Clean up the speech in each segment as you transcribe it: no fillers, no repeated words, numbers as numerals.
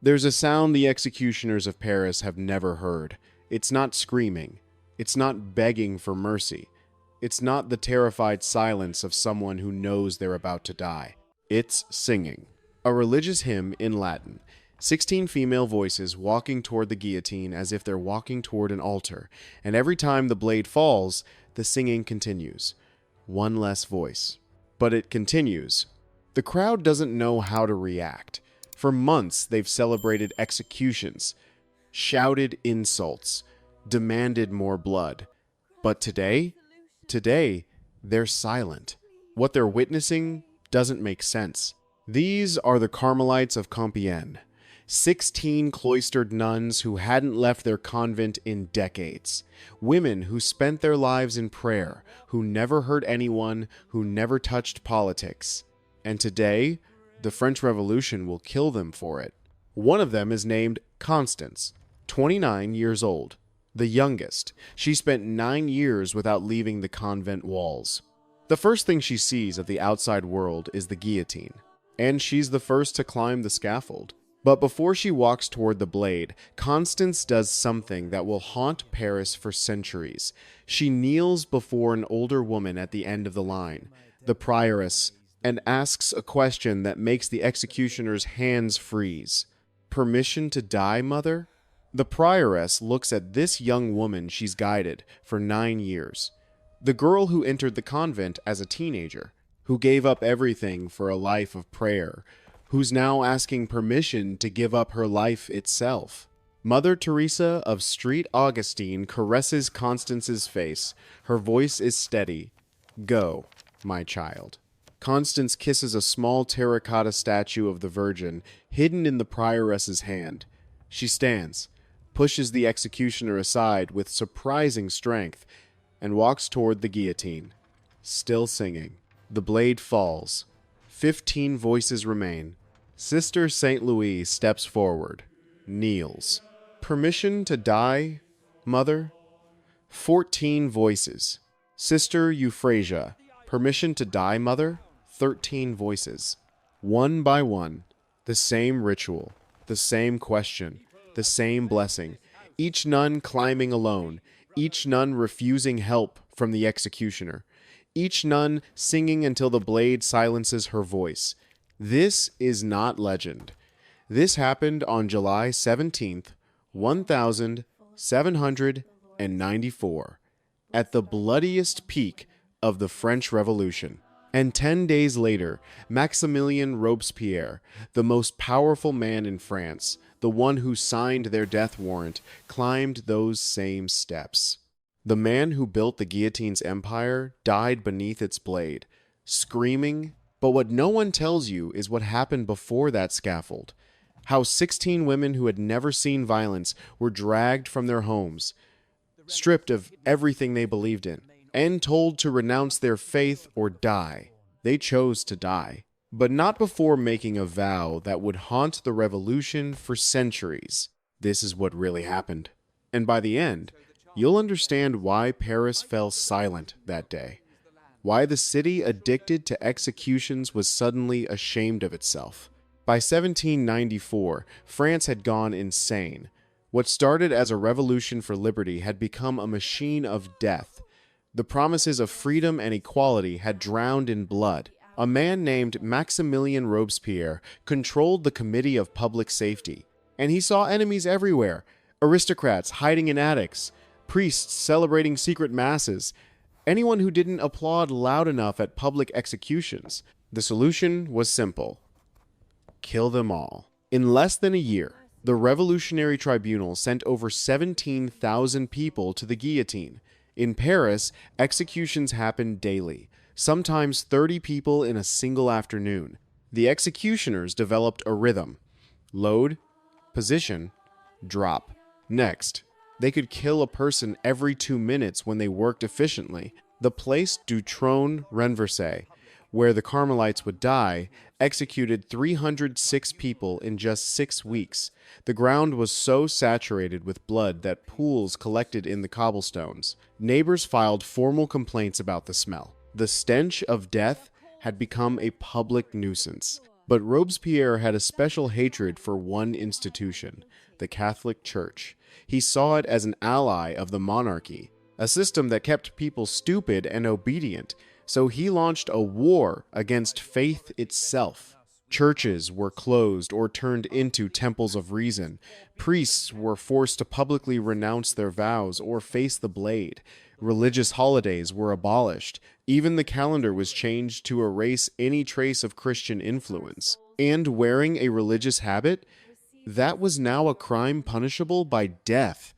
There's a sound the executioners of Paris have never heard. It's not screaming. It's not begging for mercy. It's not the terrified silence of someone who knows they're about to die. It's singing. A religious hymn in Latin. 16 female voices walking toward the guillotine as if they're walking toward an altar, and every time the blade falls, the singing continues. One less voice. But it continues. The crowd doesn't know how to react. For months, they've celebrated executions, shouted insults, demanded more blood. But today, they're silent. What they're witnessing doesn't make sense. These are the Carmelites of Compiègne, 16 cloistered nuns who hadn't left their convent in decades. Women who spent their lives in prayer, who never hurt anyone, who never touched politics. And today, the French Revolution will kill them for it. One of them is named Constance, 29 years old. The youngest. She spent 9 years without leaving the convent walls. The first thing she sees of the outside world is the guillotine, and she's the first to climb the scaffold. But before she walks toward the blade, Constance does something that will haunt Paris for centuries. She kneels before an older woman at the end of the line, the prioress, and asks a question that makes the executioner's hands freeze. "Permission to die, mother?" The prioress looks at this young woman she's guided for 9 years. The girl who entered the convent as a teenager, who gave up everything for a life of prayer, who's now asking permission to give up her life itself. Mother Teresa of St. Augustine caresses Constance's face. Her voice is steady. "Go, my child." Constance kisses a small terracotta statue of the Virgin hidden in the prioress's hand. She stands, pushes the executioner aside with surprising strength, and walks toward the guillotine, still singing. The blade falls. 15 voices remain. Sister St. Louis steps forward, kneels. "Permission to die, mother?" 14 voices. Sister Euphrasia, "Permission to die, mother?" 13 voices. One by one, the same ritual, the same question, the same blessing. Each nun climbing alone, each nun refusing help from the executioner, each nun singing until the blade silences her voice. This is not legend. This happened on July 17th, 1794, at the bloodiest peak of the French Revolution. And 10 days later, Maximilien Robespierre, the most powerful man in France, the one who signed their death warrant, climbed those same steps. The man who built the guillotine's empire died beneath its blade, screaming. But what no one tells you is what happened before that scaffold. How 16 women who had never seen violence were dragged from their homes, stripped of everything they believed in, and told to renounce their faith or die. They chose to die, but not before making a vow that would haunt the revolution for centuries. This is what really happened. And by the end, you'll understand why Paris fell silent that day. Why the city addicted to executions was suddenly ashamed of itself. By 1794, France had gone insane. What started as a revolution for liberty had become a machine of death. The promises of freedom and equality had drowned in blood. A man named Maximilien Robespierre controlled the Committee of Public Safety, and he saw enemies everywhere: aristocrats hiding in attics, priests celebrating secret masses, anyone who didn't applaud loud enough at public executions. The solution was simple: kill them all. In less than a year, the Revolutionary Tribunal sent over 17,000 people to the guillotine. In Paris, executions happened daily, sometimes 30 people in a single afternoon. The executioners developed a rhythm: load, position, drop. Next, they could kill a person every 2 minutes when they worked efficiently. The place du Trône Renversé, where the Carmelites would die, executed 306 people in just 6 weeks. The ground was so saturated with blood that pools collected in the cobblestones. Neighbors filed formal complaints about the smell. The stench of death had become a public nuisance. But Robespierre had a special hatred for one institution, the Catholic Church. He saw it as an ally of the monarchy, a system that kept people stupid and obedient, so he launched a war against faith itself. Churches were closed or turned into temples of reason. Priests were forced to publicly renounce their vows or face the blade. Religious holidays were abolished. Even the calendar was changed to erase any trace of Christian influence. And wearing a religious habit, that was now a crime punishable by death.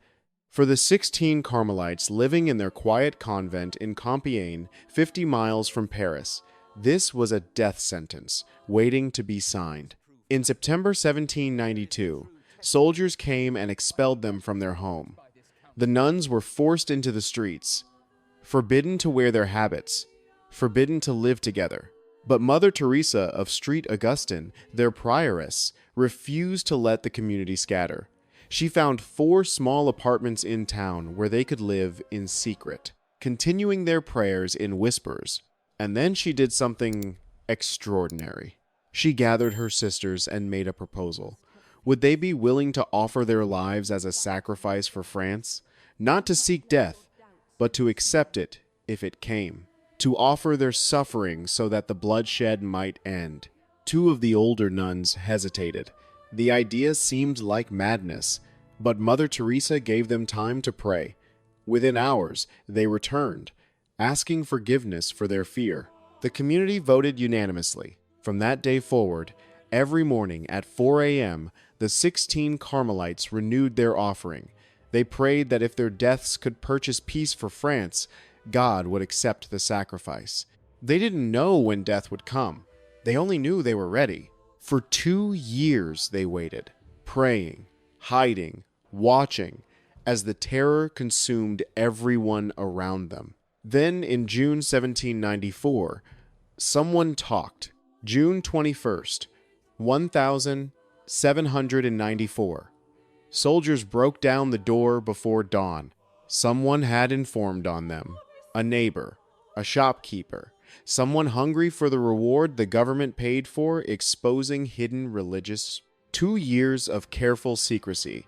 For the 16 Carmelites living in their quiet convent in Compiègne, 50 miles from Paris, this was a death sentence, waiting to be signed. In September 1792, soldiers came and expelled them from their home. The nuns were forced into the streets, forbidden to wear their habits, forbidden to live together. But Mother Teresa of St. Augustine, their prioress, refused to let the community scatter. She found 4 small apartments in town where they could live in secret, continuing their prayers in whispers. And then she did something extraordinary. She gathered her sisters and made a proposal. Would they be willing to offer their lives as a sacrifice for France? Not to seek death, but to accept it if it came. To offer their suffering so that the bloodshed might end. 2 of the older nuns hesitated. The idea seemed like madness, but Mother Teresa gave them time to pray. Within hours, they returned, asking forgiveness for their fear. The community voted unanimously. From that day forward, every morning at 4 a.m., the 16 Carmelites renewed their offering. They prayed that if their deaths could purchase peace for France, God would accept the sacrifice. They didn't know when death would come. They only knew they were ready. For 2 years they waited, praying, hiding, watching, as the terror consumed everyone around them. Then in June 1794, someone talked. June 21st, 1794. Soldiers broke down the door before dawn. Someone had informed on them. A neighbor, a shopkeeper, someone hungry for the reward the government paid for exposing hidden religious. 2 years of careful secrecy,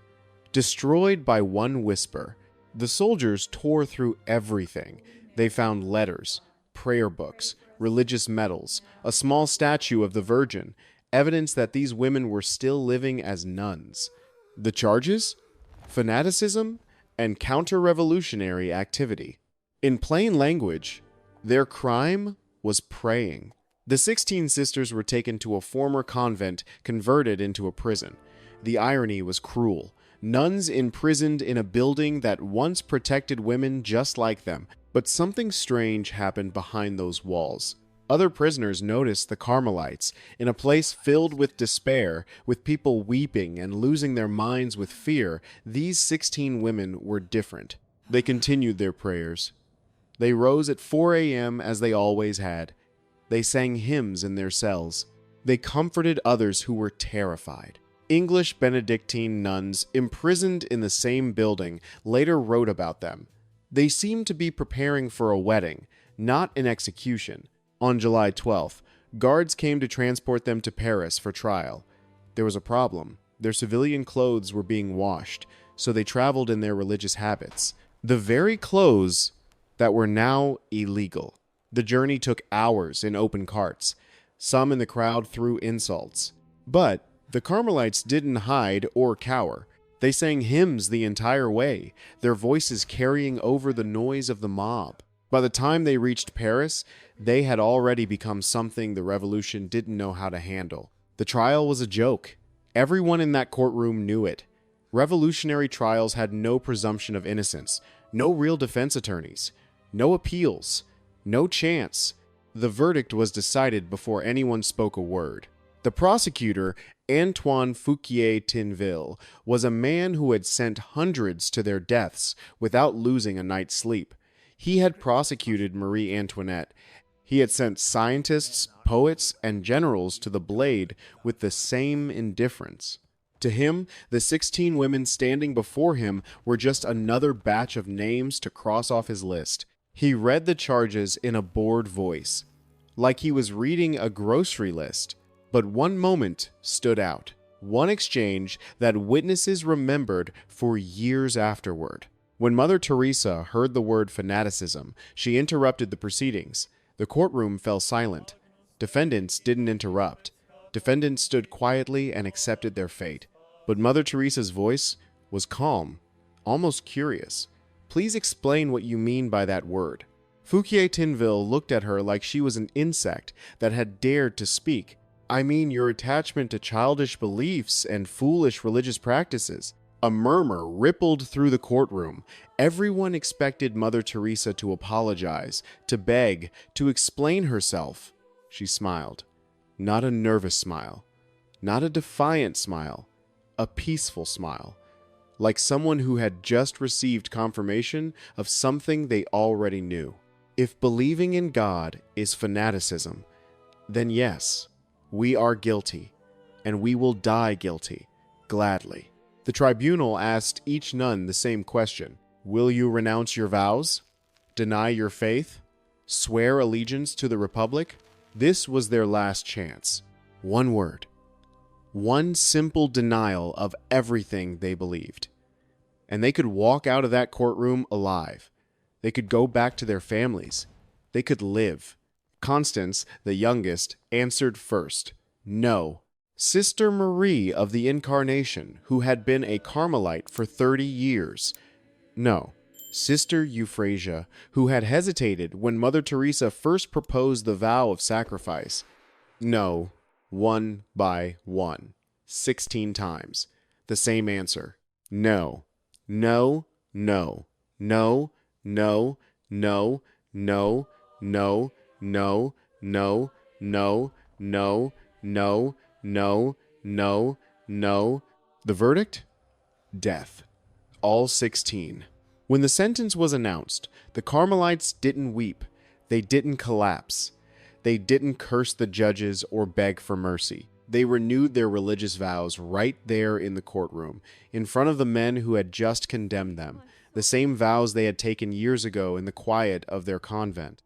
destroyed by one whisper. The soldiers tore through everything. They found letters, prayer books, religious medals, a small statue of the Virgin, evidence that these women were still living as nuns. The charges? Fanaticism and counter-revolutionary activity. In plain language, their crime was praying. The 16 sisters were taken to a former convent converted into a prison. The irony was cruel. Nuns imprisoned in a building that once protected women just like them. But something strange happened behind those walls. Other prisoners noticed the Carmelites, in a place filled with despair, with people weeping and losing their minds with fear. These 16 women were different. They continued their prayers. They rose at 4 a.m. as they always had. They sang hymns in their cells. They comforted others who were terrified. English Benedictine nuns imprisoned in the same building later wrote about them. They seemed to be preparing for a wedding, not an execution. On July 12th, guards came to transport them to Paris for trial. There was a problem. Their civilian clothes were being washed, so they traveled in their religious habits. The very clothes that were now illegal. The journey took hours in open carts. Some in the crowd threw insults. But the Carmelites didn't hide or cower. They sang hymns the entire way, their voices carrying over the noise of the mob. By the time they reached Paris, they had already become something the revolution didn't know how to handle. The trial was a joke. Everyone in that courtroom knew it. Revolutionary trials had no presumption of innocence, no real defense attorneys, no appeals, no chance. The verdict was decided before anyone spoke a word. The prosecutor, Antoine Fouquier-Tinville, was a man who had sent hundreds to their deaths without losing a night's sleep. He had prosecuted Marie Antoinette. He had sent scientists, poets, and generals to the blade with the same indifference. To him, the 16 women standing before him were just another batch of names to cross off his list. He read the charges in a bored voice, like he was reading a grocery list. But one moment stood out, one exchange that witnesses remembered for years afterward. When Mother Teresa heard the word fanaticism, she interrupted the proceedings. The courtroom fell silent. Defendants didn't interrupt. Defendants stood quietly and accepted their fate. But Mother Teresa's voice was calm, almost curious. Please explain what you mean by that word. Fouquier Tinville looked at her like she was an insect that had dared to speak. I mean your attachment to childish beliefs and foolish religious practices. A murmur rippled through the courtroom. Everyone expected Mother Teresa to apologize, to beg, to explain herself. She smiled. Not a nervous smile. Not a defiant smile. A peaceful smile. Like someone who had just received confirmation of something they already knew. If believing in God is fanaticism, then yes, we are guilty, and we will die guilty, gladly. The tribunal asked each nun the same question. Will you renounce your vows? Deny your faith? Swear allegiance to the Republic? This was their last chance. One word. One simple denial of everything they believed. And they could walk out of that courtroom alive. They could go back to their families. They could live. Constance, the youngest, answered first. No. Sister Marie of the Incarnation, who had been a Carmelite for 30 years. No. Sister Euphrasia, who had hesitated when Mother Teresa first proposed the vow of sacrifice. No. One by one. 16 times. The same answer. No. No. No. No. No. No. No. No. No. No. No. No. No. No, no, no. The verdict? Death. All 16. When the sentence was announced, the Carmelites didn't weep. They didn't collapse. They didn't curse the judges or beg for mercy. They renewed their religious vows right there in the courtroom, in front of the men who had just condemned them, the same vows they had taken years ago in the quiet of their convent.